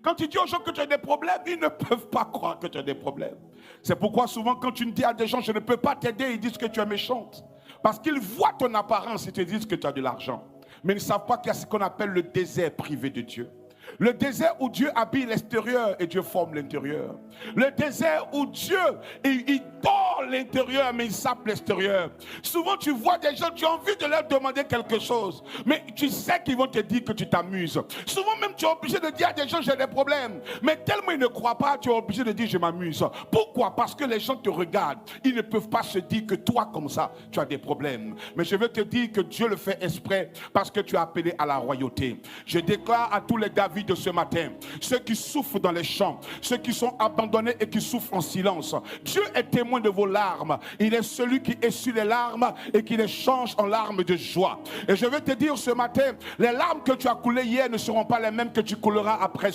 Quand tu dis aux gens que tu as des problèmes, ils ne peuvent pas croire que tu as des problèmes. C'est pourquoi souvent quand tu dis à des gens, je ne peux pas t'aider, ils disent que tu es méchante. Parce qu'ils voient ton apparence et te disent que tu as de l'argent. Mais ils ne savent pas qu'il y a ce qu'on appelle le désert privé de Dieu. Le désert où Dieu habille l'extérieur et Dieu forme l'intérieur. Le désert où Dieu, il dort l'intérieur mais il sape l'extérieur. Souvent tu vois des gens, tu as envie de leur demander quelque chose, mais tu sais qu'ils vont te dire que tu t'amuses. Souvent même tu es obligé de dire à des gens j'ai des problèmes, mais tellement ils ne croient pas, tu es obligé de dire je m'amuse. Pourquoi? Parce que les gens te regardent. Ils ne peuvent pas se dire que toi comme ça tu as des problèmes. Mais je veux te dire que Dieu le fait exprès parce que tu es appelé à la royauté. Je déclare à tous les David de ce matin, ceux qui souffrent dans les champs, ceux qui sont abandonnés et qui souffrent en silence, Dieu est témoin de vos larmes. Il est celui qui essuie les larmes et qui les change en larmes de joie. Et je veux te dire ce matin, les larmes que tu as coulées hier ne seront pas les mêmes que tu couleras après